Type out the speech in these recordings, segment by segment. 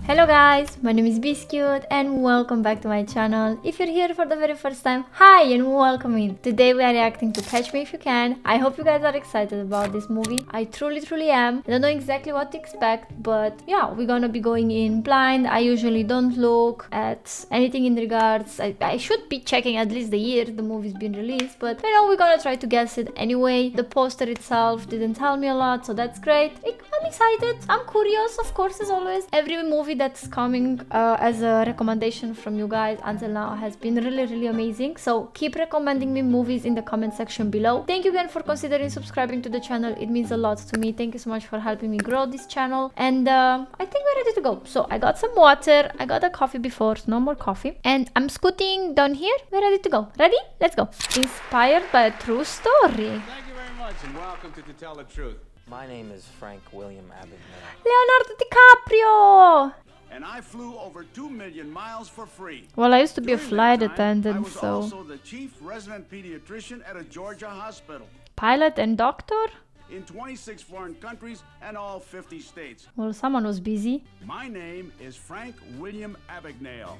Hello guys, my name is Biscuit and welcome back to my channel. If you're here for the very first time, hi and welcome in. Today we are reacting to Catch Me If You Can. I hope you guys are excited about this movie. I truly am. I don't know exactly what to expect, but yeah, we're gonna be going in blind. I usually don't look at anything in regards. I should be checking at least the year the movie's been released, but you know, we're gonna try to guess it anyway. The poster itself didn't tell me a lot, so that's great. I'm excited. I'm curious, of course, as always. Every movie that's coming as a recommendation from you guys until now has been really amazing, so keep recommending me movies in the comment section below. Thank you again for considering subscribing to the channel. It means a lot to me. Thank you so much for helping me grow this channel, and I think we're ready to go. So I got some water, I got a coffee before, so no more coffee, and I'm scooting down here. We're ready to go. Ready? Let's go. Inspired by a true story. Thank you very much and welcome to Tell the Truth. My name is Frank William Abagnale. Leonardo DiCaprio! And I flew over 2 million miles for free. Well, I used to be a During flight that time, attendant, I was so... also the chief resident pediatrician at a Georgia hospital. Pilot and doctor? In 26 foreign countries and all 50 states. Well, someone was busy. My name is Frank William Abagnale.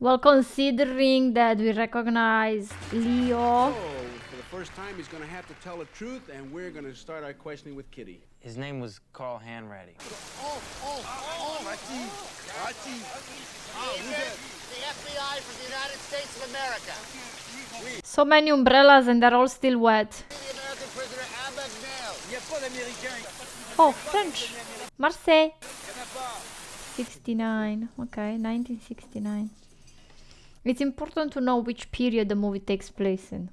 Well, considering that we recognize Leo... For the first time, he's going to have to tell the truth, and we're going to start our questioning with Kitty. His name was Carl Hanratty. The FBI from the United States of America. So many umbrellas and they're all still wet. The American prisoner Abagnale. Oh, French. Marseille. 69. Okay, 1969. It's important to know which period the movie takes place in.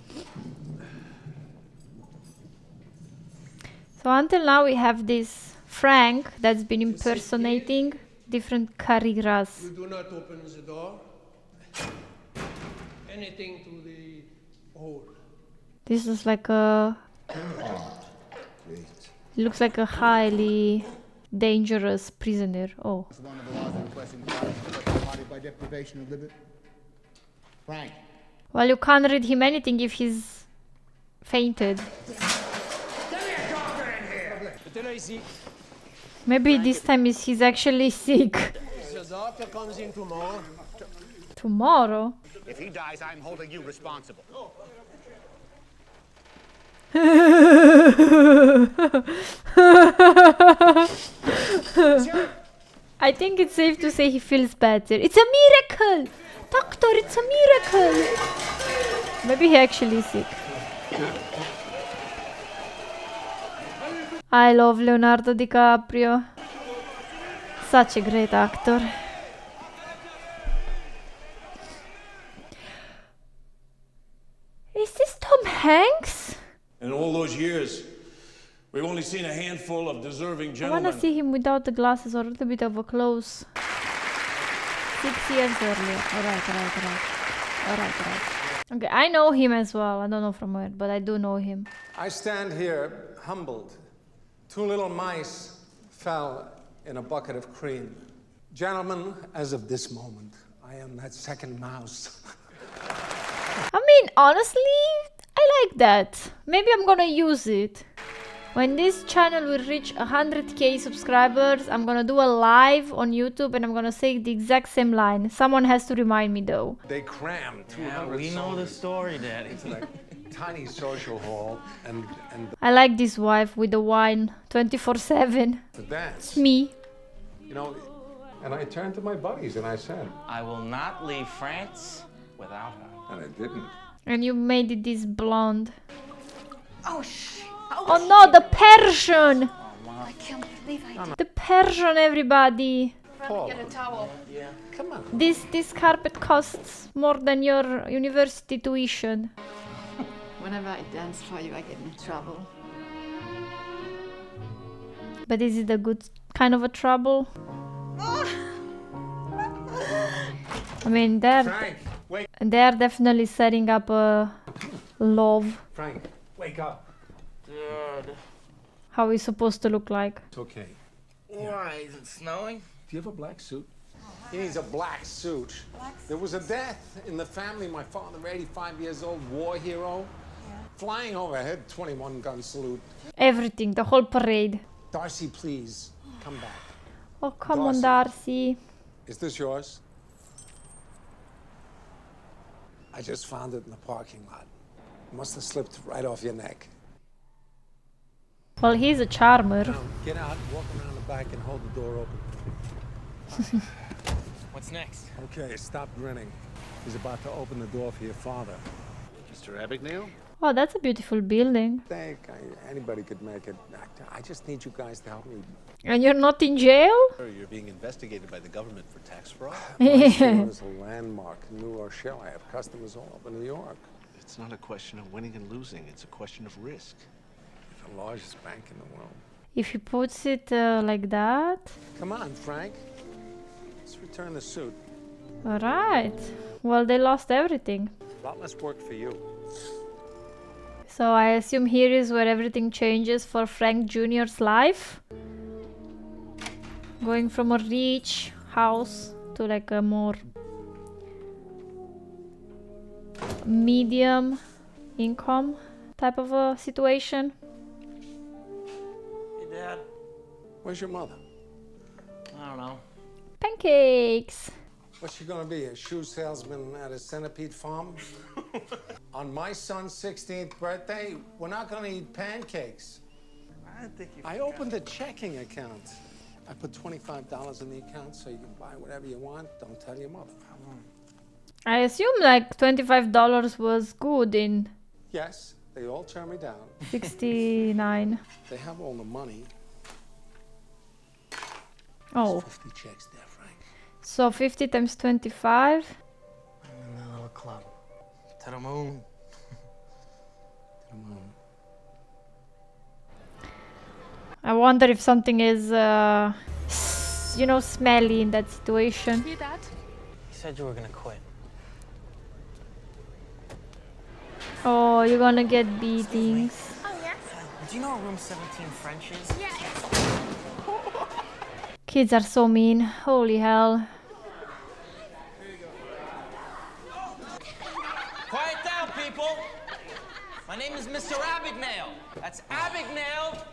So until now we have this Frank that's been impersonating different careers. You do not open the door. Anything to the hole. This is like a... It looks like a highly dangerous prisoner. Oh. One of the laws requesting body by deprivation of liberty. Frank. Well, you can't read him anything if he's fainted. Maybe this time he's actually sick. The doctor comes in tomorrow. Tomorrow? If he dies, I'm holding you responsible. I think it's safe to say he feels better. It's a miracle! Doctor, it's a miracle! Maybe he actually is sick. I love Leonardo DiCaprio. Such a great actor. Is this Tom Hanks? In all those years, we've only seen a handful of deserving I gentlemen. wanna see him without the glasses or a little bit of a close. 6 years earlier. Alright. Okay, I know him as well. I don't know from where, but I do know him. I stand here humbled. 2 little mice fell in a bucket of cream. Gentlemen, as of this moment, I am that second mouse. I mean, honestly, I like that. Maybe I'm gonna use it. When this channel will reach 100k subscribers, I'm gonna do a live on YouTube and I'm gonna say the exact same line. Someone has to remind me though. They crammed 200 Yeah, we know the soldiers story, Daddy. into that tiny social hall and I like this wife with the wine 24/7. the dance. It's me. You know, and I turned to my buddies and I said, I will not leave France without her. and I didn't. And you made it this blonde. Oh no, the Persian! I can't believe I did. The Persian, everybody. Paul, Get a towel. come on. This carpet costs more than your university tuition. Whenever I dance for you, I get in trouble. But is it a good kind of a trouble? I mean, Frank, wake. they're definitely setting up a love. Frank, wake up. Dude. How he's supposed to look like. It's okay. Why? Is it snowing? Do you have a black suit? He needs a black suit. There was a death in the family. My father, 85 years old, war hero. Flying overhead, 21 gun salute. Everything, the whole parade. Darcy, please, come back. Oh, come on, Darcy. Is this yours? I just found it in the parking lot. Must have slipped right off your neck. Well, he's a charmer. Now, get out, walk around the back, and hold the door open. What's next? Okay, stop grinning. He's about to open the door for your father. Mr. Abagnale? Oh, that's a beautiful building. Anybody could make it. I just need you guys to help me. And you're not in jail? You're being investigated by the government for tax fraud. My store is a landmark in New Rochelle. I have customers all over New York. It's not a question of winning and losing. It's a question of risk. The largest bank in the world. If he puts it like that. Come on, Frank. Let's return the suit. All right. Well, they lost everything. A lot less work for you. So I assume here is where everything changes for Frank Jr.'s life. Going from a rich house to like a more medium income type of a situation. Hey, Dad. Where's your mother? I don't know. Pancakes. What's she gonna be, a shoe salesman at a centipede farm? On my son's 16th birthday, we're not gonna eat pancakes. I opened a checking account. I put $25 in the account so you can buy whatever you want. Don't tell your mother. I assume like $25 was good in Yes, they all turn me down. 69. They have all the money. Oh, 50 checks there, Frank. so 50 times 25. I'm in the little club. To the moon. Come on. I wonder if something is, you know, smelly in that situation. Hear that? You said you were gonna quit. Oh, you're gonna get beatings. Oh, yes? Do you know where room 17 French is? Yes. Kids are so mean. Holy hell. Quiet down, people! My name is Mr. Abagnale. That's Abagnale,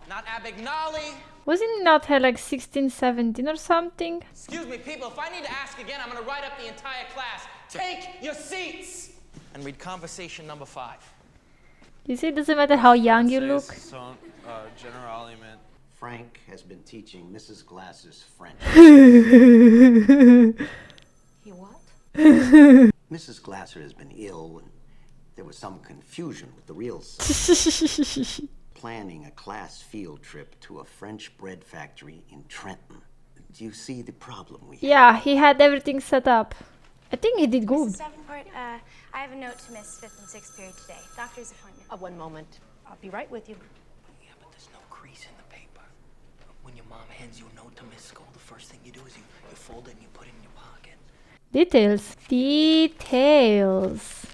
not Abagnale. Wasn't it not her like 16, 17 or something? Excuse me, people, if I need to ask again, I'm gonna write up the entire class. Take your seats! And read conversation number 5. You see, it doesn't matter how young you look. Generally meant. Frank has been teaching Mrs. Glass's French. He what? Mrs. Glasser has been ill, and there was some confusion with the real planning a class field trip to a French bread factory in Trenton. Do you see the problem we have? Yeah, he had everything set up. I think he did good. Mrs. Davenport, I have a note to miss 5th and 6th period today. Doctor's appointment. One moment. I'll be right with you. Yeah, but there's no crease in the paper. When your mom hands you a note to miss school, the first thing you do is you fold it and you put it in your pocket. Details. Details.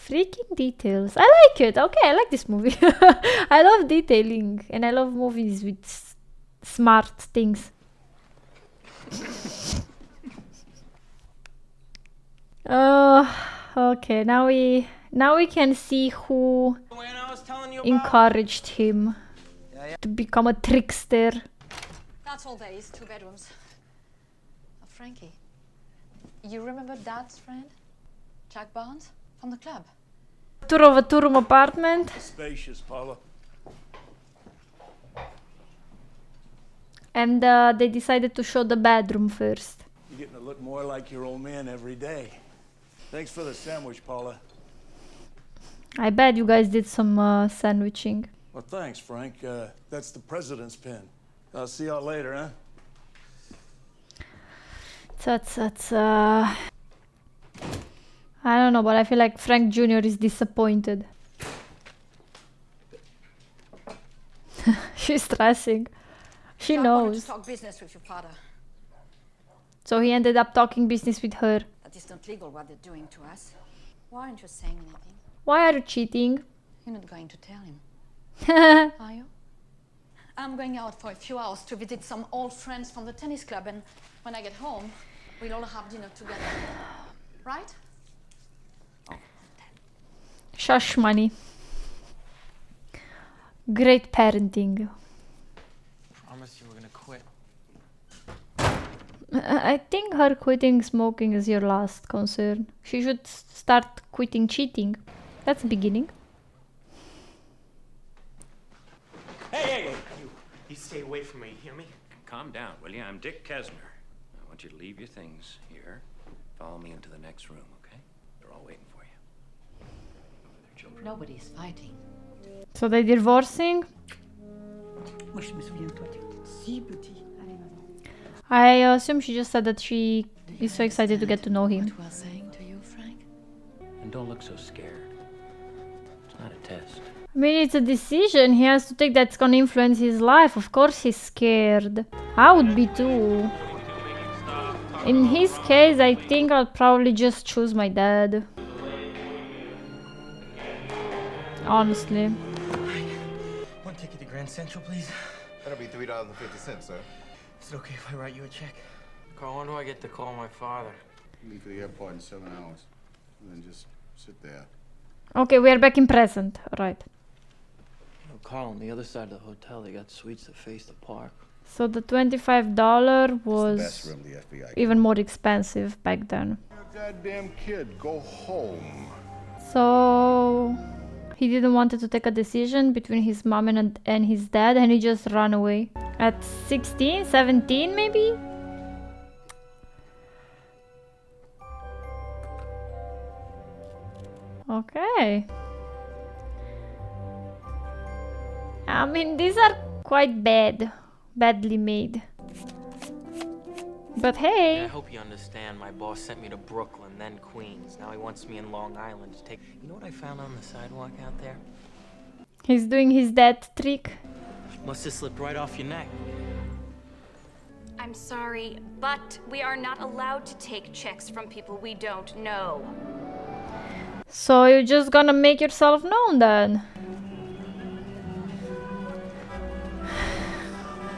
Freaking details. I like it. Okay, I like this movie. I love detailing and I love movies with smart things. Okay, now we can see who encouraged him to become a trickster. That's all there is, 2 bedrooms. Frankie, you remember Dad's friend? Jack Barnes? From the club? Tour of a 2-room apartment. Spacious, Paula. And they decided to show the bedroom first. You're getting to look more like your old man every day. Thanks for the sandwich, Paula. I bet you guys did some sandwiching. Well, thanks, Frank. That's the president's pin. I'll see y'all later, huh? I don't know, but I feel like Frank Jr. is disappointed. She's stressing. She knows. To talk business with your father. So he ended up talking business with her. That is not legal what they're doing to us. Why aren't you saying anything? Why are you cheating? You're not going to tell him. Are you? I'm going out for a few hours to visit some old friends from the tennis club, and when I get home, we'll all have dinner together. Right? Shush money. Great parenting. promised you were gonna quit. I think her quitting smoking is your last concern. She should start quitting cheating. That's the beginning. Hey! You stay away from me, you hear me? Calm down, will you? I'm Dick Kesner. I want you to leave your things here. Follow me into the next room, okay? They're all waiting for you. Their children. Nobody's fighting. So they're divorcing? Moi, je me souviens, toi, tu étais si petit. Allez, maman. I assume she just said that she is so excited to get to know him. What we're saying to you, Frank? And don't look so scared. It's not a test. I mean, it's a decision he has to take that's gonna influence his life. Of course he's scared. I would be too. In his case, I think I'll probably just choose my dad. Honestly. One ticket to Grand Central, please. That'll be $3.50, sir. Is it okay if I write you a check? Carl, when do I get to call my father? Leave for the airport in 7 hours. And then just sit there. Okay, we are back in present. Right. You know, Carl, on the other side of the hotel, they got suites that face the park. So the $25 It's the was best room the FBI can. even more expensive back then. You're a goddamn kid. Go home. So he didn't want to take a decision between his mom and his dad, and he just ran away. At 16, 17 maybe? Okay. I mean, these are quite badly made. But hey. I hope you understand. My boss sent me to Brooklyn, then Queens. Now he wants me in Long Island to take... You know what I found on the sidewalk out there? He's doing his dad trick. Must have slipped right off your neck. I'm sorry, but we are not allowed to take checks from people we don't know. So you're just gonna make yourself known then?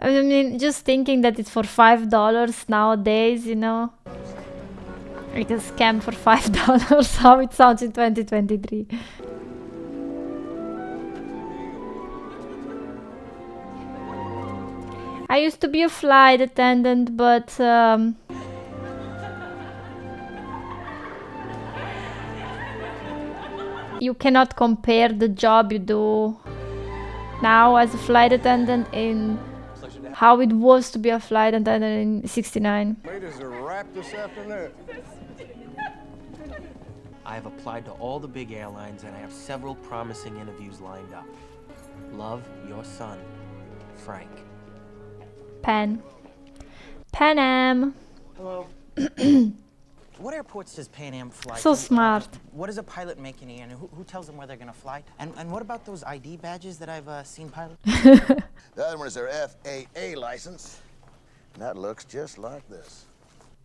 I mean, just thinking that it's for $5 nowadays, you know? Like a scam for $5, how it sounds in 2023. I used to be a flight attendant, but you cannot compare the job you do now as a flight attendant in how it was to be a flight attendant in '69. Ladies, a wrap this afternoon. I have applied to all the big airlines, and I have several promising interviews lined up. Love, your son, Frank. Pan Am. Hello. What airports does Pan Am fly So to? smart. What does a pilot make in the air, and who tells them where they're going to fly? And what about those ID badges that I've seen pilots? The other one is their FAA license. And that looks just like this.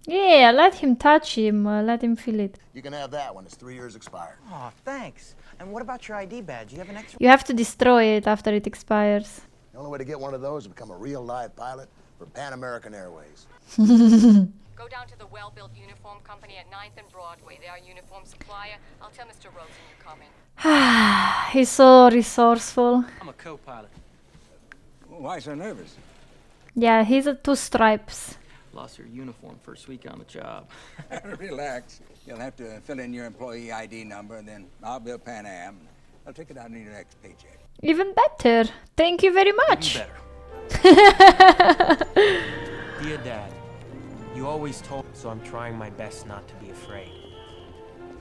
Yeah, let him touch him, let him feel it. You can have that one. It's 3 years expired. Oh, thanks. And what about your ID badge? You have an extra? You have to destroy it after it expires. The only way to get one of those is become a real live pilot for Pan American Airways. Go down to the well-built uniform company at 9th and Broadway. They are uniform supplier. I'll tell Mr. Rosen you're coming. He's so resourceful. I'm a co-pilot. Why so nervous? Yeah, he's a 2 stripes. Lost your uniform first week on the job. Relax. You'll have to fill in your employee ID number, and then I'll bill Pan Am. I'll take it out in your next paycheck. Even better. Thank you very much. Even better. Dear Dad, you always told me, so I'm trying my best not to be afraid.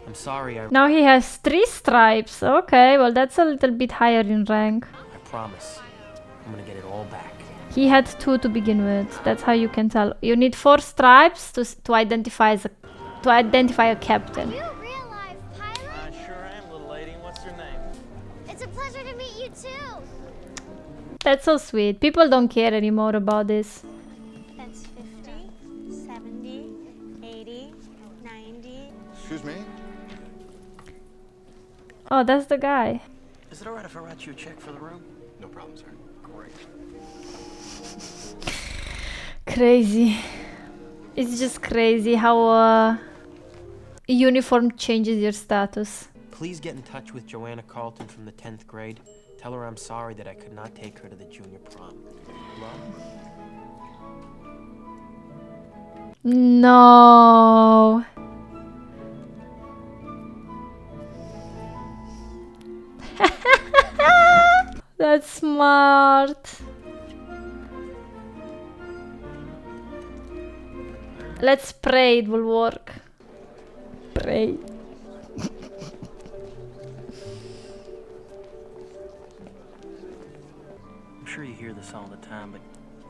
I'm sorry Now he has 3 stripes. Okay, well that's a little bit higher in rank. I promise. I'm gonna get it all back. He had 2 to begin with. That's how you can tell. You need 4 stripes to identify a captain. You real life pilot? I sure am, little lady. What's your name? It's a pleasure to meet you too. That's so sweet. People don't care anymore about this. That's 50, 70, 80, 90. Excuse me? Oh, that's the guy. Is it alright if I write you a check for the room? No problem, sir. Great. Crazy. It's just crazy how a uniform changes your status. Please get in touch with Joanna Carlton from the 10th grade. Tell her I'm sorry that I could not take her to the junior prom. Love, No. That's smart. Let's pray it will work. Pray. I'm sure you hear this all the time, but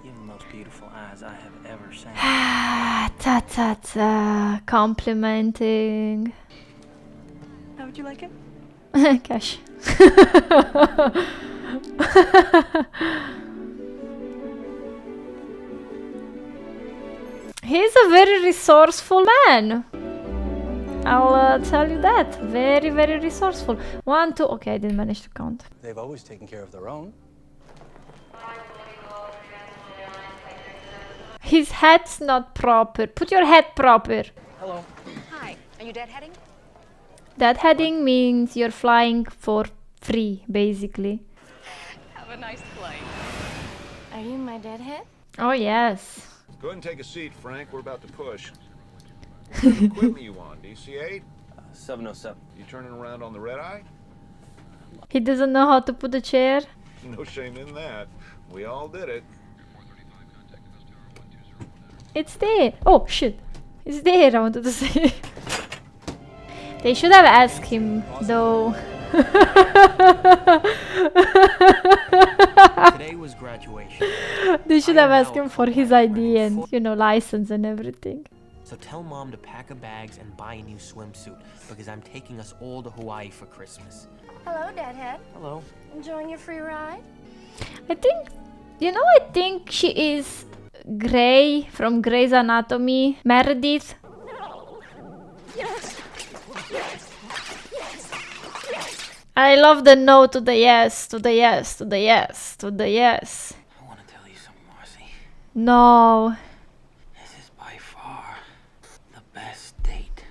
you have the most beautiful eyes I have ever seen. Ta ta ta. Complimenting. How would you like it? Cash. He's a very resourceful man. I'll tell you that. Very, very resourceful. 1, 2. Okay, I didn't manage to count. They've always taken care of their own. His hat's not proper. Put your hat proper. Hello. Hi. Are you deadheading? Deadheading means you're flying for free, basically. Have a nice flight. Are you my deadhead? Oh, yes. Go ahead and take a seat, Frank. We're about to push. What equipment you on? DC-8? 707. You turning around on the red eye? He doesn't know how to put a chair. No shame in that. We all did it. It's there. Oh, shit. It's there, I wanted to say. They should have asked him, though. Today was graduation. They should have asked him for his ID and, you know, license and everything. So tell Mom to pack her bags and buy a new swimsuit, because I'm taking us all to Hawaii for Christmas. Hello, Deadhead. Hello. Enjoying your free ride? I think, you know, I think she is Grey from Grey's Anatomy. Meredith. Yes. I love the no to the yes, to the yes, to the yes, to the yes. I want to tell you something, Marcy. No. This is by far the best date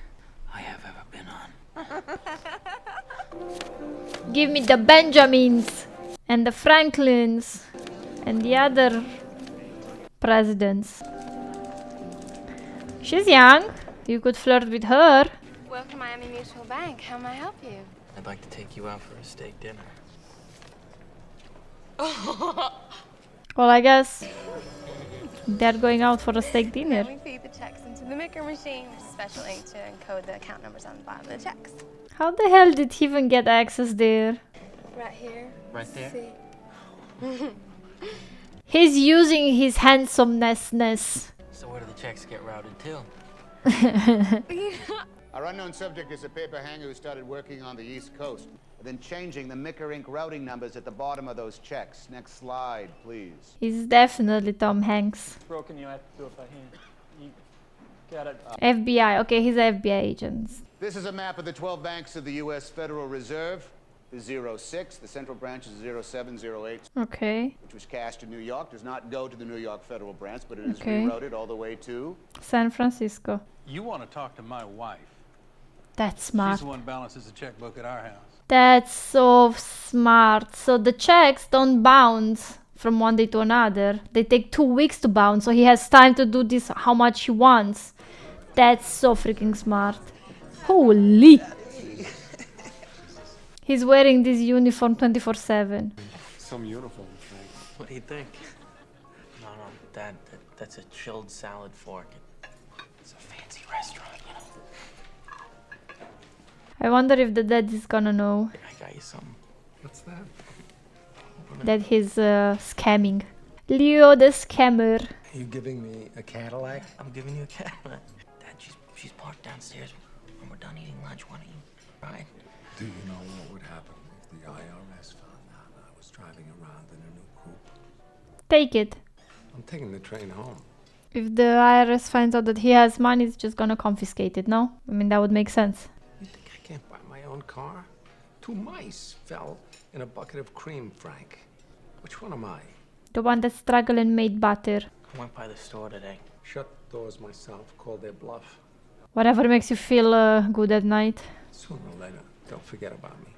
I have ever been on. Give me the Benjamins and the Franklins and the other presidents. She's young. You could flirt with her. Welcome to Miami Mutual Bank. How may I help you? I'd like to take you out for a steak dinner. Well, I guess they're going out for a steak dinner. We feed the checks into the Micker machine. Special ink to encode the account numbers on the bottom of the checks. How the hell did he even get access there? Right here. Right there? See. He's using his handsomeness. So where do the checks get routed to? Our unknown subject is a paper hanger who started working on the East Coast, then changing the Micker Inc. routing numbers at the bottom of those checks. Next slide, please. He's definitely Tom Hanks. Broken, you have to do it by hand. You got it. FBI. Okay, he's an FBI agent. This is a map of the 12 banks of the U.S. Federal Reserve. The 06, the central branch is 0708. Okay. Which was cashed in New York, does not go to the New York Federal Branch, but it is Okay. rerouted all the way to San Francisco. You want to talk to my wife. That's smart. She's the one who balances the checkbook at our house. That's so smart. So the checks don't bounce from one day to another. They take 2 weeks to bounce, so he has time to do this how much he wants. That's so freaking smart. Holy! He's wearing this uniform 24/7. Some uniform, Frank. What do you think? No, Dad, that's a chilled salad fork. It's a fancy restaurant, you know. I wonder if the dad is gonna know I got you something. What's that? that he's scamming. Leo the scammer. Are you giving me a Cadillac? I'm giving you a Cadillac. Dad, she's parked downstairs. When we're done eating lunch, why don't you ride? Do you know what would happen if the IRS found out I was driving around in a new coupe? Take it. I'm taking the train home. If the IRS finds out that he has money, it's just gonna confiscate it, no? I mean, that would make sense. You think I can't buy my own car? 2 mice fell in a bucket of cream, Frank. Which one am I? The one that struggled and made butter. I went by the store today. Shut doors myself, call their bluff. Whatever makes you feel good at night. Sooner or later, they'll forget about me.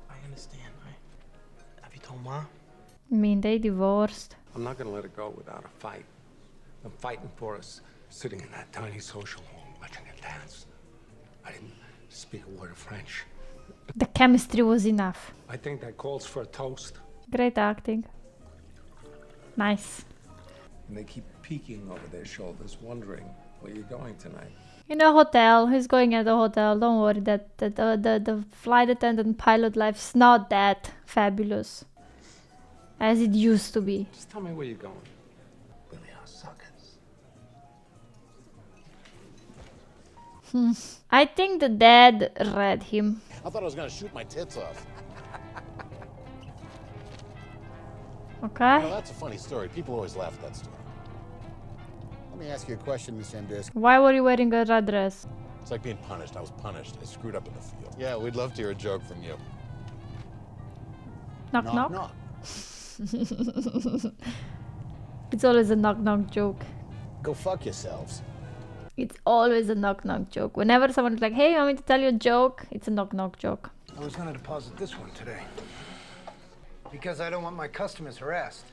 I understand, right? Have you told Mom? I mean, they divorced. I'm not gonna let it go without a fight. I'm fighting for a sitting in that tiny social hall watching it dance. I didn't speak a word of French. The chemistry was enough. I think that calls for a toast. Great acting. Nice. And they keep peeking over their shoulders, wondering where you're going tonight. In a hotel. He's going at a hotel. Don't worry. That the flight attendant pilot life's not that fabulous as it used to be. Just tell me where you're going. Really are suckers. I think the dad read him. I thought I was gonna shoot my tits off. Okay. Well, that's a funny story. People always laugh at that story. Let me ask you a question, Miss Andrews. Why were you wearing a red dress? It's like being punished. I was punished. I screwed up in the field. Yeah, we'd love to hear a joke from you. Knock knock. Knock. It's always a knock knock joke. Go fuck yourselves. It's always a knock knock joke. Whenever someone's like, hey, you want me to tell you a joke? It's a knock knock joke. I was gonna deposit this one today. Because I don't want my customers harassed.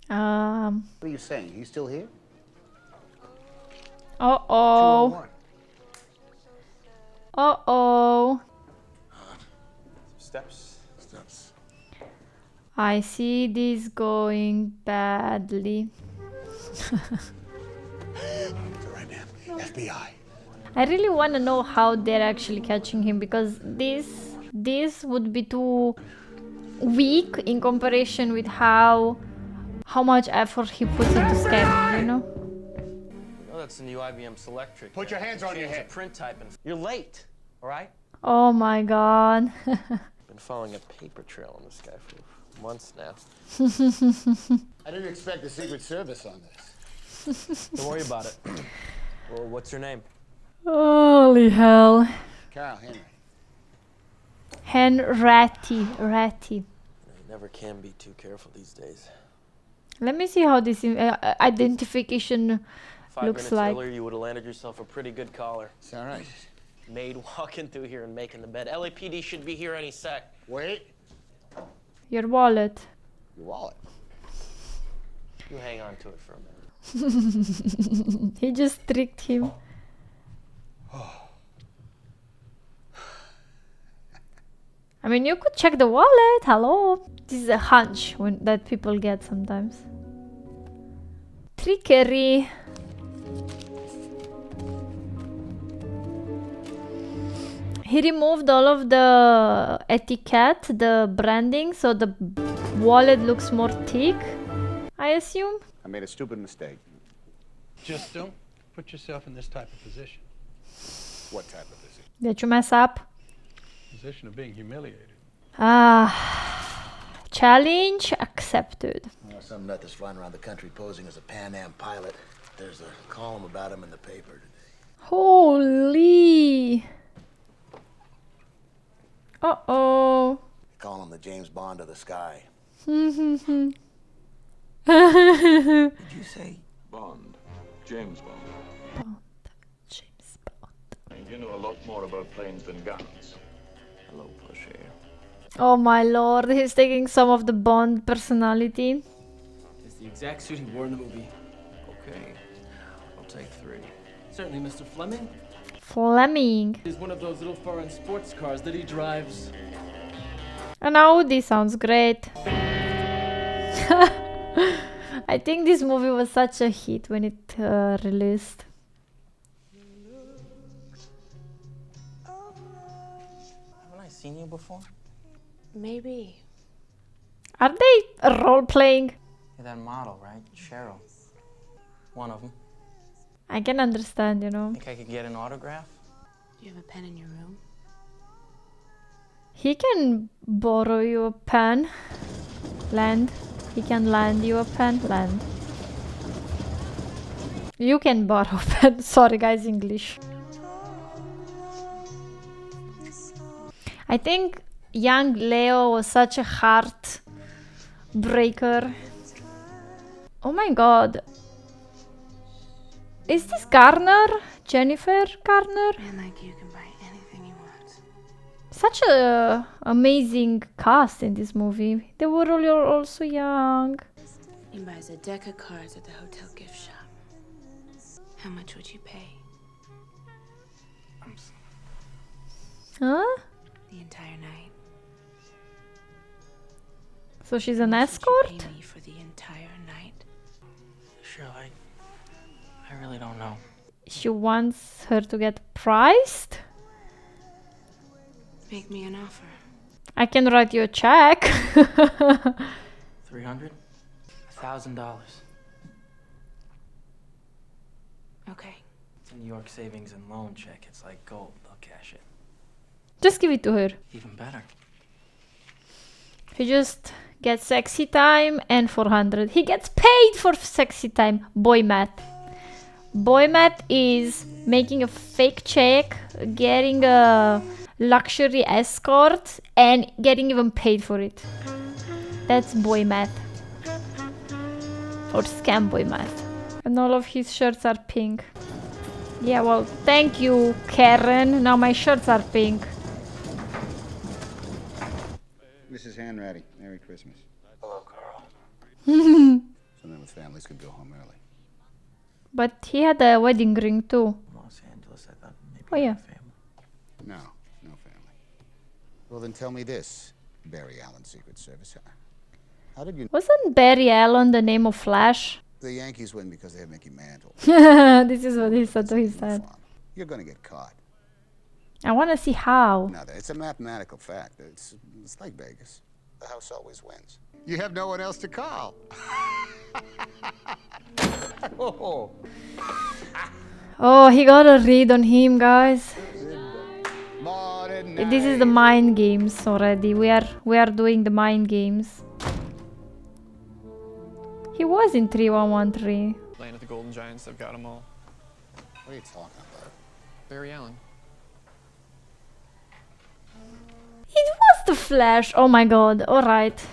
What are you saying? He's still here? Uh-oh. 201. Uh-oh. Steps. I see this going badly. Right, man. FBI. I really want to know how they're actually catching him, because this would be too weak in comparison with how much effort he puts into scamming, you know? Oh, that's the new IBM Selectric. Put your hands on your head. Print type and you're late, all right? Oh my god. Been following a paper trail on this guy for months now. I didn't expect the Secret Service on this. Don't worry about it. Well, what's your name? Holy hell. Carl Henry. Ratty. You never can be too careful these days. Let me see how this identification 5 looks minutes like. earlier, you would have landed yourself a pretty good collar. It's all right. Maid walking through here and making the bed. LAPD should be here any sec. Wait. Your wallet. Your wallet. You hang on to it for a minute. He just tricked him. I mean, you could check the wallet. Hello. This is a hunch that people get sometimes. Trickery. He removed all of the etiquette, the branding, so the wallet looks more thick, I assume. I made a stupid mistake. Just don't put yourself in this type of position. What type of position? Did you mess up? Position of being humiliated. Challenge accepted. Well, some nut that's flying around the country posing as a Pan Am pilot. There's a column about him in the paper today. Holy. Uh-oh. They call him the James Bond of the sky. Did you say Bond? James Bond. James Bond. And you know a lot more about planes than guns. Hello, Pusher. Oh my lord, he's taking some of the Bond personality. It's the exact suit he wore in the movie. Okay, I'll take 3. Certainly, Mr. Fleming. Fleming. Is one of those little foreign sports cars that he drives. An Audi sounds great. I think this movie was such a hit when it released. Haven't I seen you before? Maybe. Are they role-playing? You're that model, right? Cheryl. One of them. I can understand, you know. Think I could get an autograph? Do you have a pen in your room? He can borrow you a pen. Land. He can lend you a pen. Land. You can borrow a pen. Sorry guys, English. I think young Leo was such a heart breaker. Oh my god. Is this Garner? Jennifer Garner? Man like you can buy anything he wants. Such a amazing cast in this movie. They were all also young. He buys a deck of cards at the hotel gift shop. How much would you pay? Huh? The entire night. So she's an How much escort? would you pay me for the entire night? Sure, I really don't know. She wants her to get priced? Make me an offer. I can write you a check. $300? $1,000. Okay. It's a New York savings and loan check. It's like gold. They'll cash it. Just give it to her. Even better. He just gets sexy time and 400. He gets paid for sexy time. Boy math. Boy math is making a fake check, getting a luxury escort, and getting even paid for it. That's boy math. Or scam boy math. And all of his shirts are pink. Yeah, well, thank you, Karen. Now my shirts are pink. Mrs. Hanratty, Merry Christmas. Hello, Carl. So then with families could go home early. But he had a wedding ring too. Los Angeles, I thought maybe. Oh yeah. No, no family. Well, then tell me this, Barry Allen, Secret Service. How did you... Wasn't Barry Allen the name of Flash? The Yankees win because they have Mickey Mantle. This is what he said to his dad. You're gonna get caught. I want to see how. No, it's a mathematical fact. It's like Vegas. The house always wins. You have no one else to call. Oh. Oh, he got a read on him, guys. This is the mind games already. We are doing the mind games. He was in 3113. Land of the Golden Giants, they've got them all. What are you talking about? Barry Allen. It was the Flash. Oh my god. Alright.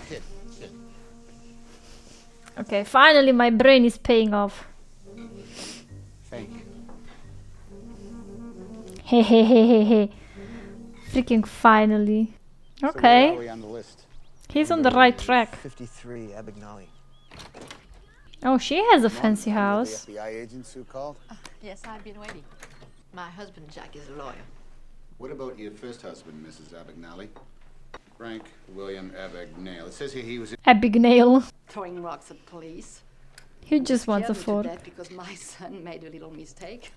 Okay, finally my brain is paying off. Thank you. Hey, hey, hey, hey, hey. Freaking finally. Okay. So where are we on the list? He's on the right track. 53 Abagnale. Oh, she has a fancy house. The FBI agents who called? Yes, I've been waiting. My husband, Jack, is a lawyer. What about your first husband, Mrs. Abagnale? Frank William Abagnale. It says here he was... Abigail. Throwing rocks at police. He just wants a Scared me to fork. death because my son made a little mistake.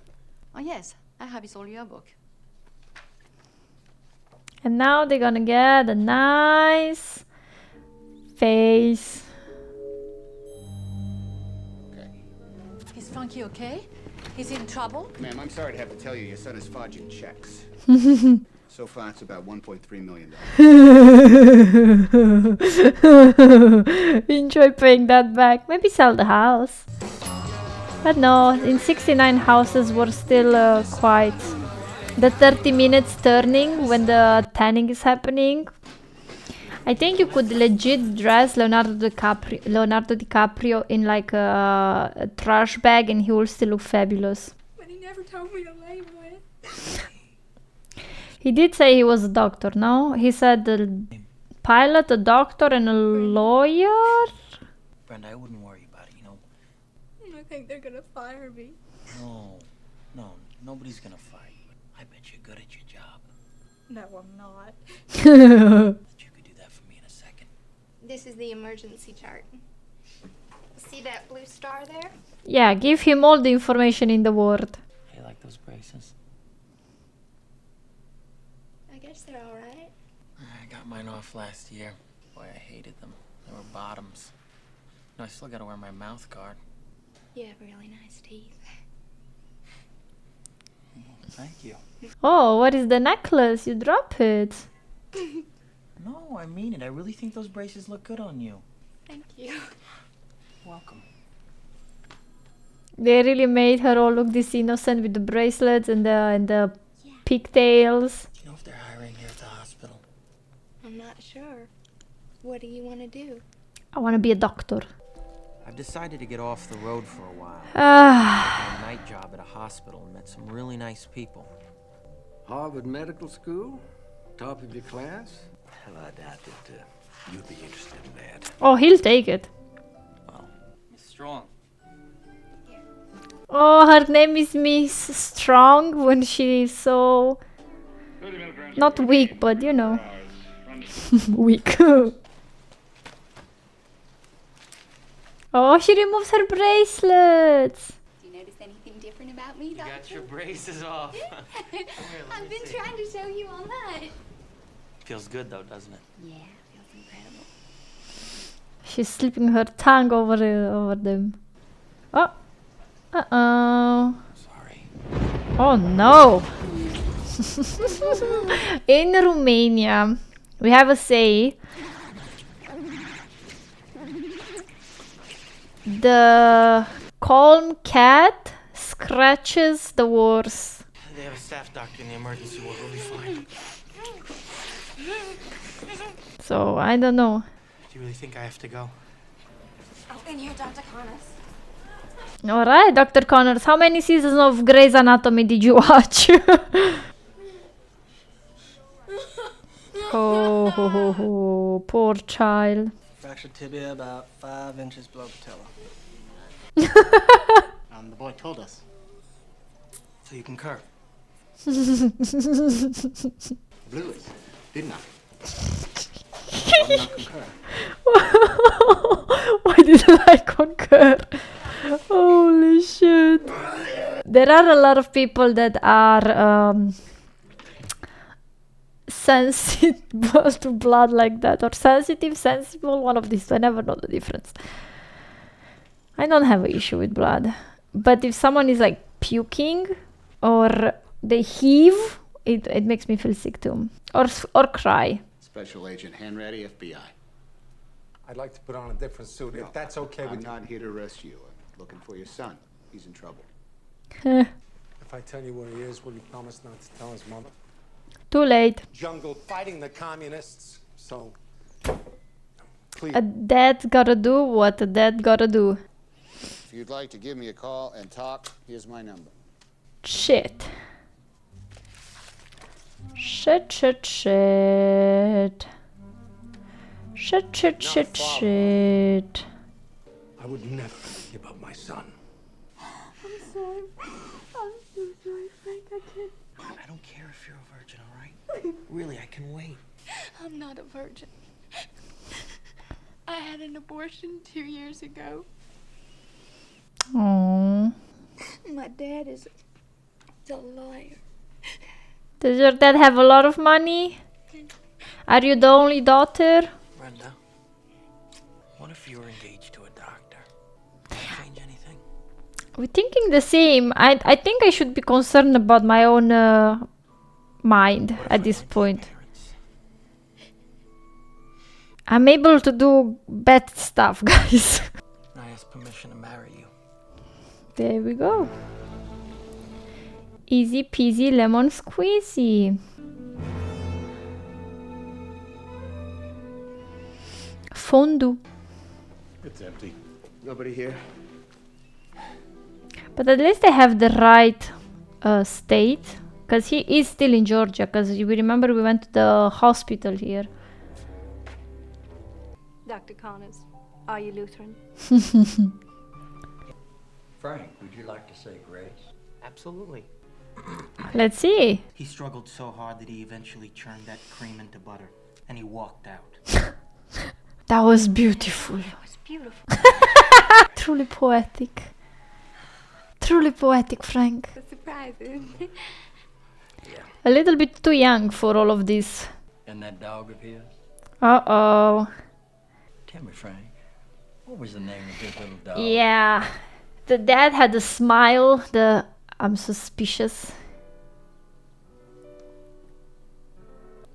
Oh yes, I have his old yearbook. And now they're gonna get a nice face. Is Frankie okay? Is he in trouble? Ma'am, I'm sorry to have to tell you, your son is forging checks. So far, it's about $1.3 million. Enjoy paying that back. Maybe sell the house. But no, in 69 houses were still quite... The 30 minutes turning when the tanning is happening. I think you could legit dress Leonardo DiCaprio in like a trash bag and he will still look fabulous. But he never told me to label it. He did say he was a doctor, no? He said a pilot, a doctor, and a lawyer? Brenda, I wouldn't worry about it, you know. I think they're gonna fire me. No, nobody's gonna fire you. I bet you're good at your job. No, I'm not. You could do that for me in a second. This is the emergency chart. See that blue star there? Yeah, give him all the information in the world. Hey, like those braces? I guess they're all right. I got mine off last year. Boy, I hated them. They were bottoms. No, I still gotta wear my mouth guard. You have really nice teeth. Thank you. Oh, what is the necklace? You drop it. No, I mean it. I really think those braces look good on you. Thank you. Welcome. They really made her all look this innocent with the bracelets and the pigtails. Do you know if they're hiring here at the hospital? I'm not sure. What do you want to do? I want to be a doctor. I've decided to get off the road for a while. Ah. I got a night job at a hospital and met some really nice people. Harvard Medical School? Top of your class? Well, I doubt that you'd be interested in that. Oh, he'll take it. Miss Strong. Oh, her name is Miss Strong when she is so... not weak, but you know. Weak. Oh, she removes her bracelets. Do you notice anything different about me, You Doctor? got your braces off. I've been trying to show you all night. Feels good though, doesn't it? Yeah, feels incredible. She's slipping her tongue over them. Oh. Uh-oh. Sorry. Oh no. In Romania, we have a say. The calm cat scratches the worst. They have a staff doctor in the emergency ward. We'll be fine. So, I don't know. Do you really think I have to go? Oh, in here, Dr. Connors. Alright, Dr. Connors, how many seasons of Grey's Anatomy did you watch? Oh, poor child. Fractured tibia about 5 inches below patella. The boy told us. So you concur? Blew it, didn't I? Why did I concur? Why did I concur? Holy shit. There are a lot of people that are sensitive to blood like that, or sensible, one of these. I never know the difference. I don't have an issue with blood, but if someone is like puking or they heave, it makes me feel sick too, or cry. Special Agent Hanratty, FBI. I'd like to put on a different suit, if that's okay with you. I'm not here to arrest you. I'm looking for your son. He's in trouble. If I tell you where he is, will you promise not to tell his mother? Too late. Jungle fighting the communists, so... please. A dad gotta do what a dad gotta do. If you'd like to give me a call and talk, here's my number. Shit. Shit. I would never give up my son. I'm sorry. I'm so sorry, Frank. I can't. I don't care if you're a virgin, all right? Really, I can wait. I'm not a virgin. I had an abortion 2 years ago. Aww. My dad is a lawyer. Does your dad have a lot of money? Are you the only daughter? Brenda, what if you were engaged to a doctor? Would that change anything? We're thinking the same. I think I should be concerned about my own mind at this point. I'm able to do bad stuff, guys. I ask permission to marry you. There we go. Easy peasy lemon squeezy. Fondue. It's empty. Nobody here? But at least they have the right state. Because he is still in Georgia. Because we remember we went to the hospital here. Dr. Connors, are you Lutheran? Frank, would you like to say grace? Absolutely. Let's see. He struggled so hard that he eventually churned that cream into butter. And he walked out. That was beautiful. That was beautiful. Truly poetic. Truly poetic, Frank. Surprising. A little bit too young for all of this. And that dog of his? Uh-oh. Tell me, Frank, what was the name of his little dog? Yeah. The dad had a smile. I'm suspicious.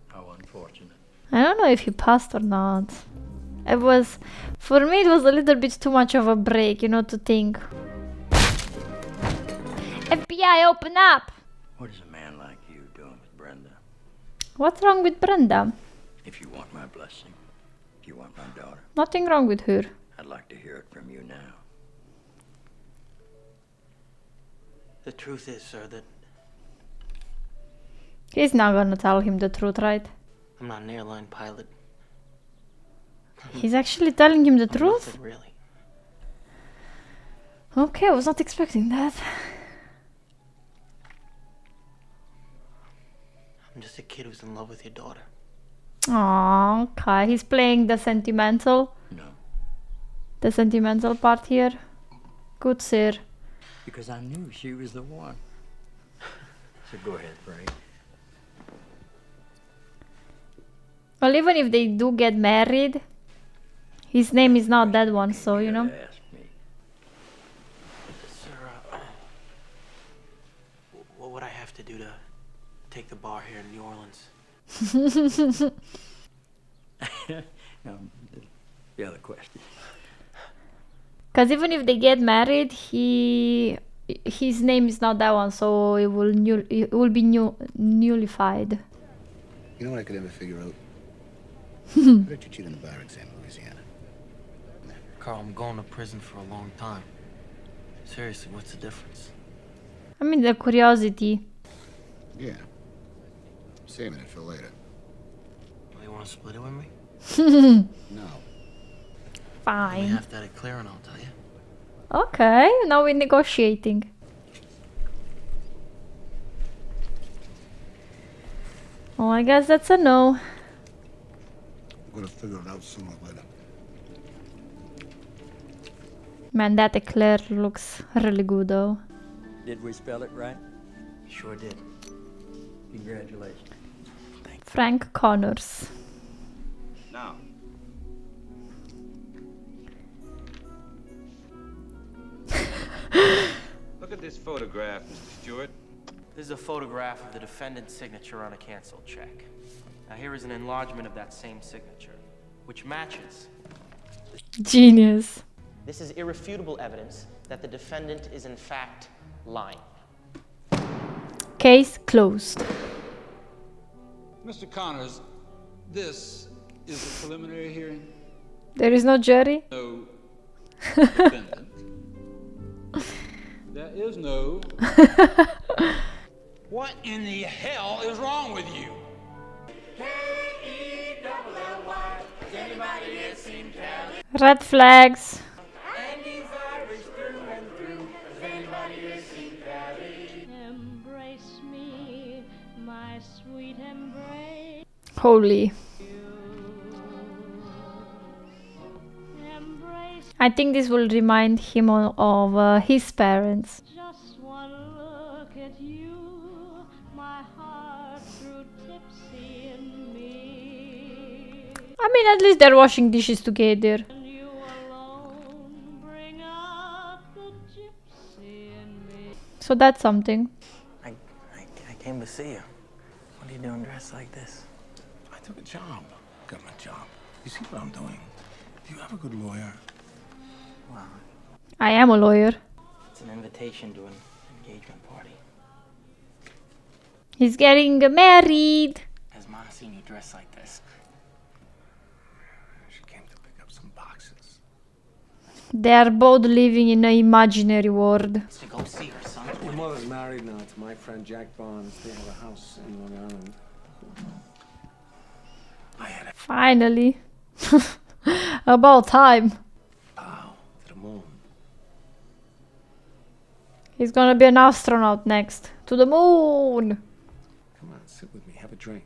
How unfortunate. I don't know if he passed or not. It was, for me, it was a little bit too much of a break, you know, to think. FBI, open up! What is a man like you doing with Brenda? What's wrong with Brenda? If you want my blessing, if you want my daughter, Nothing wrong with her. I'd like to hear it from you now. The truth is, sir, that He's not gonna tell him the truth, right? I'm not an airline pilot. He's actually telling him the I'm truth? nothing, really. Okay, I was not expecting that. I'm just a kid who's in love with your daughter. Aww, okay. He's playing the sentimental. No. The sentimental part here. Good sir. Because I knew she was the one. So go ahead, Frank. Well, even if they do get married, his name is not that one, so you know. Ask me. Sir, what would I have to do to take the bar here in New Orleans? The other question. Because even if they get married, his name is not that one, so it will be nullified. You know what I could never figure out? How did you cheat on the bar exam in Louisiana? Carl, I'm going to prison for a long time. Seriously, what's the difference? I mean, the curiosity. Yeah. Saving it for later. Well, you want to split it with me? No. We Fine. have to have it clear and I'll tell you. Okay, now we're negotiating. Well, I guess that's a no. I'm gonna figure it out sooner or later. Man, that eclair looks really good though. Did we spell it right? Sure did. Congratulations. Frank Connors. Now, look at this photograph, Mr. Stewart. This is a photograph of the defendant's signature on a canceled check. Now here is an enlargement of that same signature, which matches. Genius. This is irrefutable evidence that the defendant is in fact lying. Case closed. Mr. Connors, this is a preliminary hearing. There is no jury? No defendant. There is no... What in the hell is wrong with you? Red flags. Embrace me, my sweet embrace. Holy. I think this will remind him of his parents. Just one look at you, my heart grew tipsy in me. I mean, at least they're washing dishes together. You alone bring out the gypsy in me. So that's something. I came to see you. What are you doing dressed like this? I took a job. Got my job. You see what I'm doing? Do you have a good lawyer? Wow. I am a lawyer. It's an invitation to an engagement party. He's getting married. Has Ma seen you dressed like this? She came to pick up some boxes. They are both living in an imaginary world. To go see her, son. Your mother's married now to my friend Jack Barnes. They have a house in Long Island. Finally. About time. To the moon. He's gonna be an astronaut next. To the moon. Come on, sit with me. Have a drink.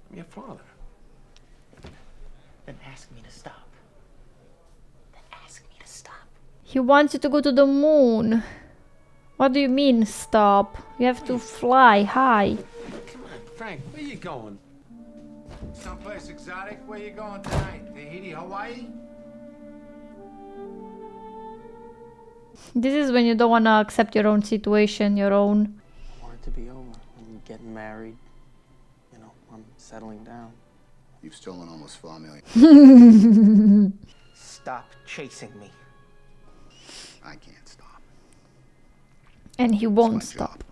I'm your father. Then ask me to stop. Then ask me to stop. He wants you to go to the moon. What do you mean, stop? You have to fly high. Come on, Frank, where you going? Someplace exotic? Where you going tonight? Tahiti, Hawaii? This is when you don't want to accept your own situation, your own. I want it to be over. I'm getting married. You know, I'm settling down. You've stolen almost $4 million. Stop chasing me. I can't stop. And he won't stop.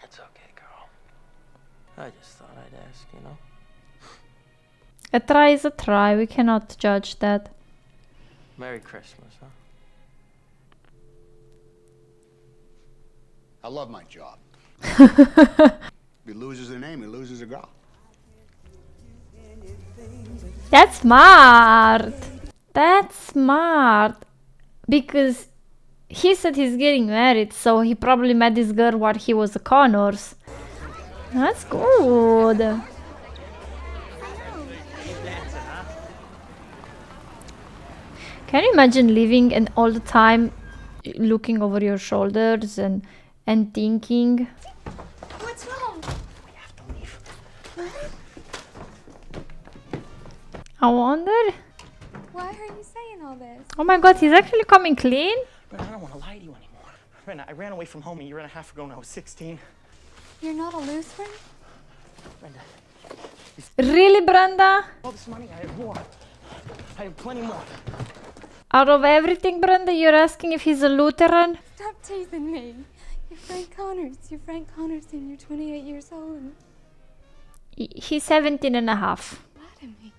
It's okay, girl. I just thought I'd ask, you know? A try is a try. We cannot judge that. Merry Christmas, huh? I love my job. If he loses a name, he loses a girl. That's smart. That's smart. Because he said he's getting married, so he probably met this girl while he was at Connors. That's good. Can you imagine living and all the time looking over your shoulders and thinking? What's wrong? I wonder. Why are you saying all this? Oh my god, he's actually coming clean? Brenda, I don't want to lie to you anymore. Brenda, I ran away from home a year and a half ago when I was 16. You're not a Lutheran? Brenda. Really, Brenda? All this money, I have more. I have plenty more. Out of everything, Brenda, you're asking if he's a Lutheran? Stop teasing me. You're Frank Connors. You're Frank Connors and you're 28 years old. He's 17 and a half. Lie to me.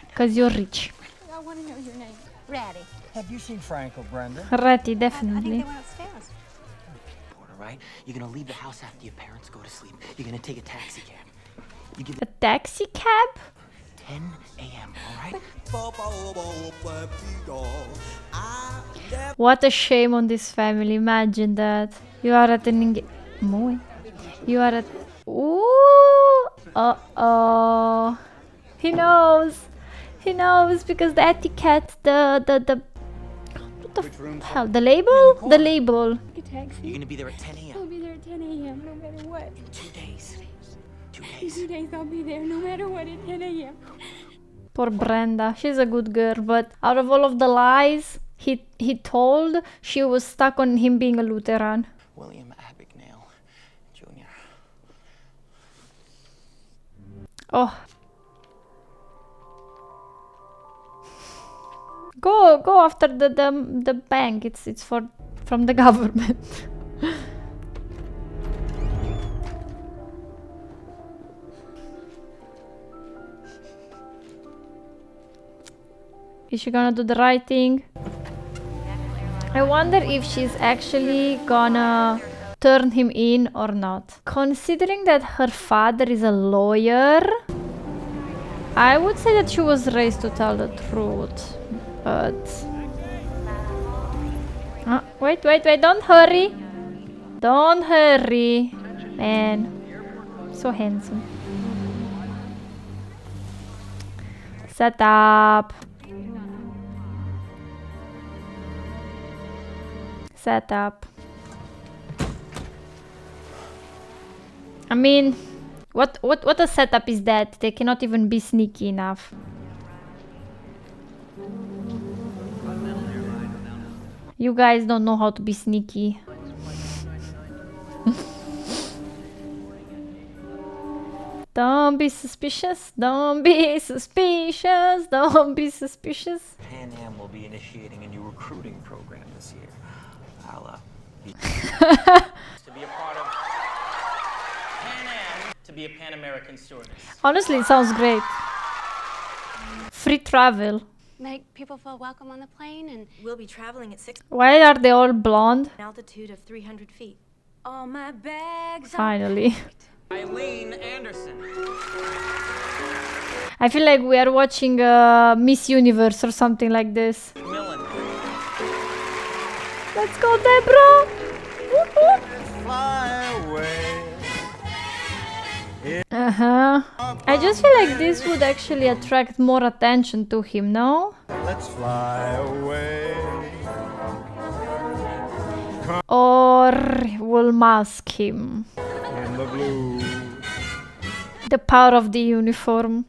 Because you're rich. I want to know your name. Ratty. Have you seen Frank or Brenda? Ratty, I think definitely. they went upstairs. Porter, right? You're gonna leave the house after your parents go to sleep. You're gonna take a taxi cab. You give A taxi cab? 10 a.m., all right? What a shame on this family. Imagine that. You are at an engagement. You are at... Ooh! Uh-oh. He knows. He knows because the etiquette, the what the hell? The label? The label. A taxi. You're gonna be there at 10 a.m. I'll be there at 10 a.m. no matter what. In 2 days. 2 In days. 2 days I'll be there no matter what at 10 a.m. Poor Brenda. She's a good girl, but out of all of the lies he told, she was stuck on him being a Lutheran. William Abagnale Jr. Oh. Go after the bank. It's from the government. Is she gonna do the right thing? I wonder if she's actually gonna turn him in or not. Considering that her father is a lawyer, I would say that she was raised to tell the truth. But... wait, don't hurry. Don't hurry. Man, so handsome. Set up. Set up. I mean, what a setup is that? They cannot even be sneaky enough. You guys don't know how to be sneaky. Don't be suspicious. Don't be suspicious. Don't be suspicious. Pan Am will be initiating a new recruiting program this year. I'll be To be a part of Pan Am, to be a Pan American stewardess. Honestly, it sounds great. Free travel. Make people feel welcome on the plane, and We'll be traveling at 6 Why are they all blonde? altitude of 300 feet. all my bags Finally. Eileen Anderson. I feel like we are watching Miss Universe or something like this. Millen. Let's go, Deborah! Whoop, whoop. Uh-huh. I just feel like this would actually attract more attention to him, no? Let's fly away. Or we'll mask him. In the blue. The power of the uniform.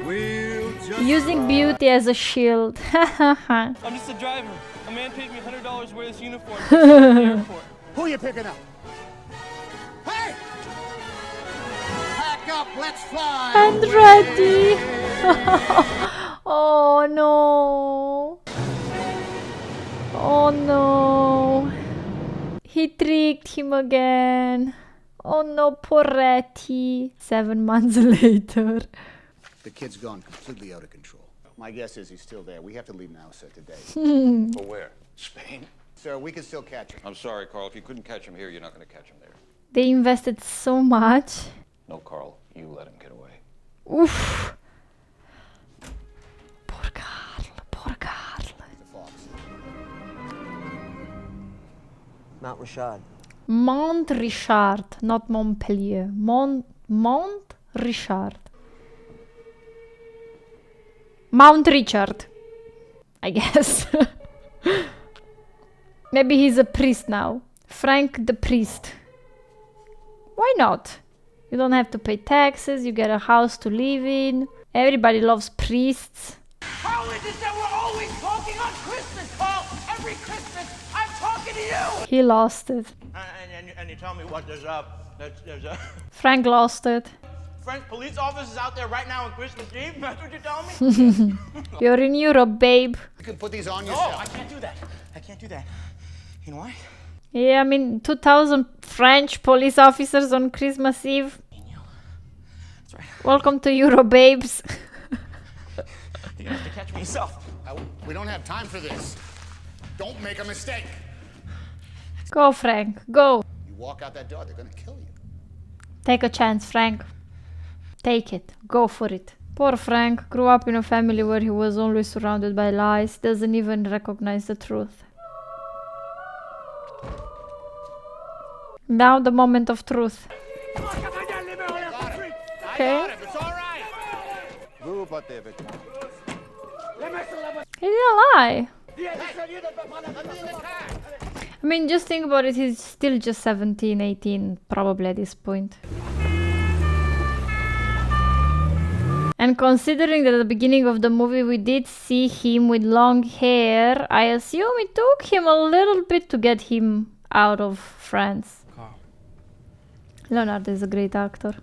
We'll just Using beauty as a shield. I'm just a driver. A man paid me $100 wear this uniform to the airport. Who you picking up? Hey! Pack up, let's fly! And ready. Oh no. Oh no. He tricked him again. Oh no, poor Ratty. 7 months later. The kid's gone completely out of control. My guess is he's still there. We have to leave now, sir, today. For where? Spain? Sir, we can still catch him. I'm sorry, Carl. If you couldn't catch him here, you're not going to catch him there. They invested so much. No, Carl. You let him get away. Oof. Poor Carl. Poor Carl. The fox. Mount Rashad. Mont Richard, not Montpellier. Mont Richard. Mount Richard, I guess. Maybe he's a priest now. Frank the priest. Why not? You don't have to pay taxes, you get a house to live in. Everybody loves priests. How is it that we're always talking on Christmas, Carl? Every Christmas, I'm talking to you! He lost it. And you tell me what, there's a Frank lost it. French police officers out there right now on Christmas Eve? That's what you're telling me? You're in Europe, babe. You can put these on No, yourself. I can't do that. I can't do that. You know why? Yeah, I mean, 2,000 French police officers on Christmas Eve. That's right. Welcome to Europe, babes. You're gonna have to catch me yourself. We don't have time for this. Don't make a mistake. Go, Frank, go. You walk out that door, they're gonna kill you. Take a chance, Frank. Take it. Go for it. Poor Frank grew up in a family where he was always surrounded by lies, doesn't even recognize the truth. Now the moment of truth. Okay. It's all right. He didn't lie. I mean, just think about it, he's still just 17, 18, probably at this point. And considering that at the beginning of the movie we did see him with long hair, I assume it took him a little bit to get him out of France. Carl. Leonardo is a great actor.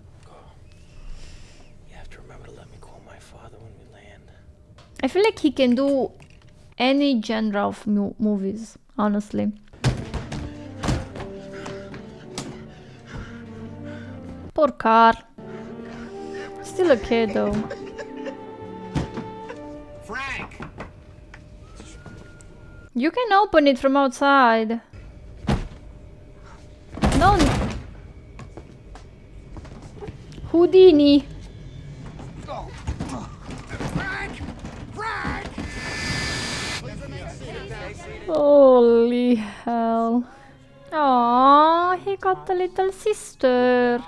You have to remember to let me call my father when we land. I feel like he can do any genre of movies, honestly. Poor Carl. Still a kid though. Frank! You can open it from outside. No. Houdini. Frank! Frank! Holy hell. Aww, he got a little sister.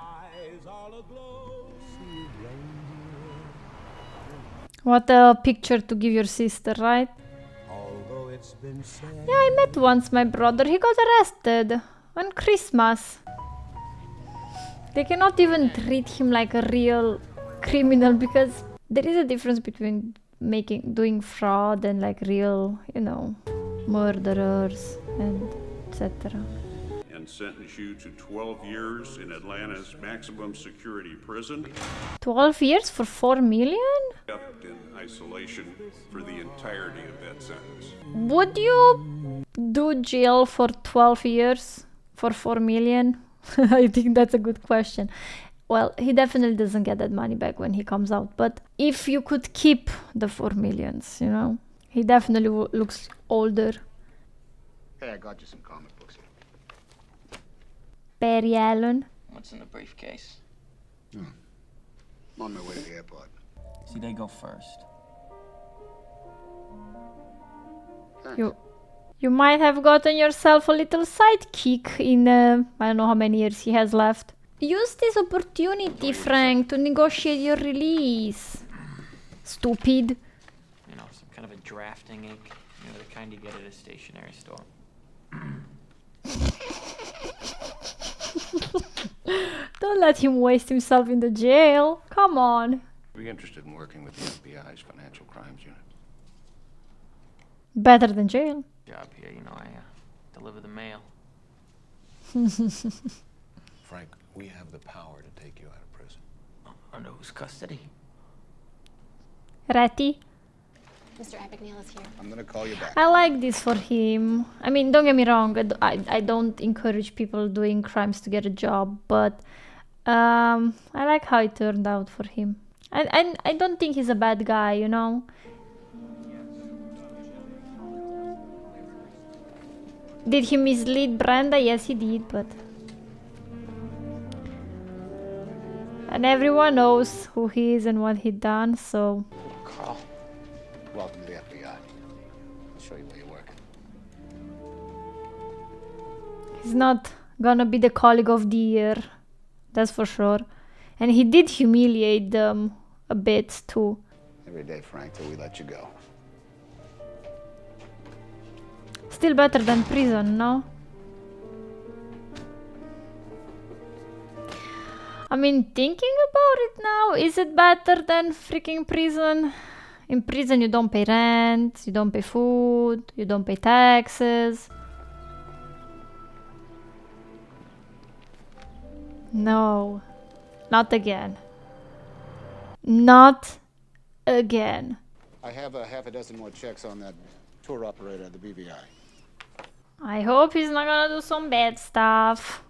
What a picture to give your sister, right? Yeah, I met once my brother. He got arrested on Christmas. They cannot even treat him like a real criminal because there is a difference between doing fraud and like real, you know, murderers and etc. And sentence you to 12 years in Atlanta's maximum security prison. 12 years for 4 million? Kept in isolation for the entirety of that sentence. Would you do jail for 12 years for 4 million? I think that's a good question. Well, he definitely doesn't get that money back when he comes out. But if you could keep the 4 millions, you know, he definitely looks older. Hey, I got you some comic books here. Barry Allen. What's in the briefcase? I'm on my way to the airport. See, they go first. You might have gotten yourself a little sidekick in, I don't know how many years he has left. Use this opportunity, Frank, to negotiate your release. Stupid. You know, some kind of a drafting ink. You know, the kind you get at a stationery store. Don't let him waste himself in the jail. Come on. Be interested in working with the FBI's Financial Crimes Unit. Better than jail. Job here, you know, I deliver the mail. Frank, we have the power to take you out of prison. Under whose custody? Ratty. Mr. Abagnale is here. I'm gonna call you back. I like this for him. I mean, don't get me wrong. I don't encourage people doing crimes to get a job, but I like how it turned out for him. I don't think he's a bad guy, you know. Did he mislead Brenda? Yes, he did, but... And everyone knows who he is and what he done, so... Carl. Welcome to the FBI. I'll show you where you're working. He's not gonna be the colleague of the year, that's for sure. And he did humiliate them a bit too. Every day, Frank, till we let you go. Still better than prison, no? I mean, thinking about it now, is it better than freaking prison? In prison you don't pay rent, you don't pay food, you don't pay taxes. No, not again. Not again. I have a half a dozen more checks on that tour operator at the BVI. I hope he's not gonna do some bad stuff.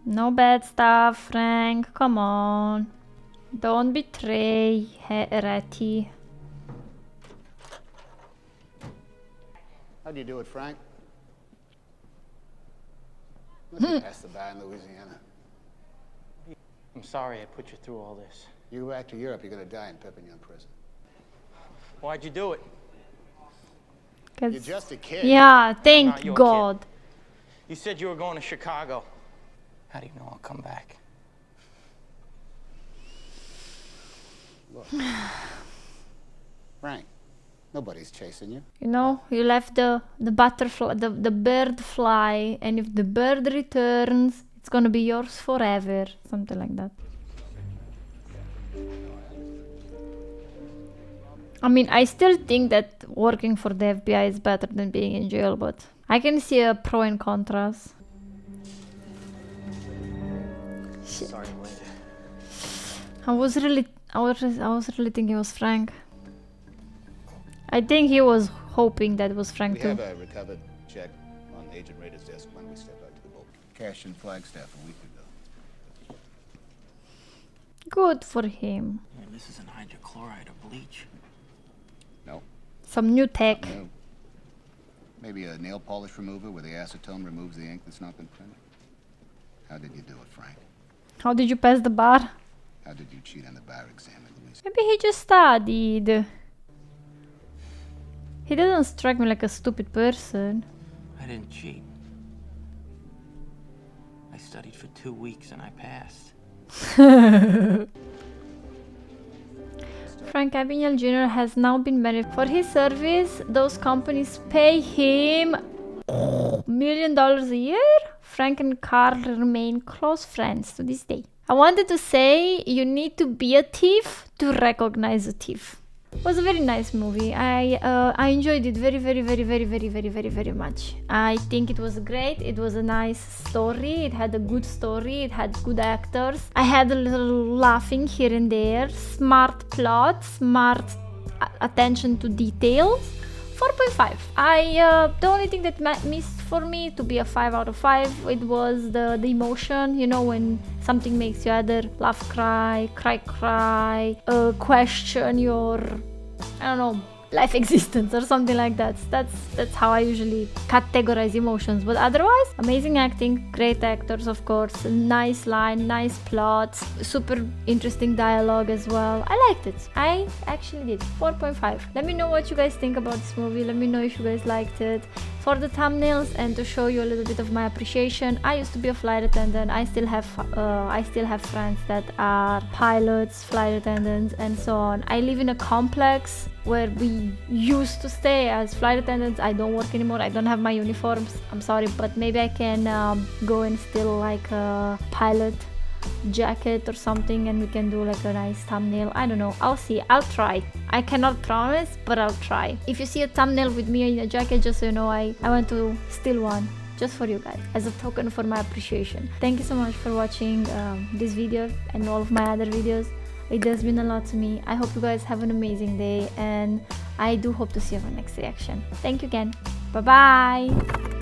No bad stuff, Frank. Come on. Don't betray Ratty. How do you do it, Frank? Let's pass the bar in Louisiana. I'm sorry I put you through all this. You go back to Europe, you're gonna die in Perpignan prison. Why'd you do it? You're just a kid. Yeah, Not thank your God. kid. You said you were going to Chicago. How do you know I'll come back? Look. Frank, nobody's chasing you. You know, you left the butterfly, the bird fly, and if the bird returns, it's gonna be yours forever. Something like that. I mean, I still think that working for the FBI is better than being in jail, but I can see a pro and contras. Shit. Sorry, Melinda. I was really thinking it was Frank. I think he was hoping that it was Frank We too. have a recovered check on Agent Rader's desk when we step out to the boat. Cash in Flagstaff a week ago. Good for him. Yeah, this isn't hydrochloride or bleach. No. Some new tech. No. Maybe a nail polish remover where the acetone removes the ink that's not been printed. How did you do it, Frank? How did you pass the bar? How did you cheat on the bar exam in Louisiana? Maybe he just studied. He doesn't strike me like a stupid person. I didn't cheat. I studied for 2 weeks and I passed. Frank Abagnale Jr. has now been banned for his service. Those companies pay him $1 million a year. Frank and Carl remain close friends to this day. I wanted to say you need to be a thief to recognize a thief. It was a very nice movie. I enjoyed it very much. I think it was great. It was a nice story. It had a good story. It had good actors. I had a little laughing here and there. Smart plot, smart attention to details. 4.5. The only thing that missed for me to be a 5 out of 5, it was the emotion, you know, when something makes you either laugh, cry, question your, I don't know, life existence or something like that. That's how I usually categorize emotions. But otherwise, amazing acting, great actors, of course, nice line, nice plot, super interesting dialogue as well. I liked it. I actually did. 4.5. Let me know what you guys think about this movie. Let me know if you guys liked it. For the thumbnails and to show you a little bit of my appreciation, I used to be a flight attendant. I still have friends that are pilots, flight attendants, and so on. I live in a complex where we used to stay as flight attendants. I don't work anymore. I don't have my uniforms. I'm sorry, but maybe I can go and steal like a pilot jacket or something, and we can do like a nice thumbnail. I don't know. I'll see. I'll try. I cannot promise, but I'll try. If you see a thumbnail with me in a jacket, just so you know, I want to steal one just for you guys as a token for my appreciation. Thank you so much for watching this video and all of my other videos. It does mean a lot to me. I hope you guys have an amazing day, and I do hope to see you on my next reaction. Thank you again. Bye bye.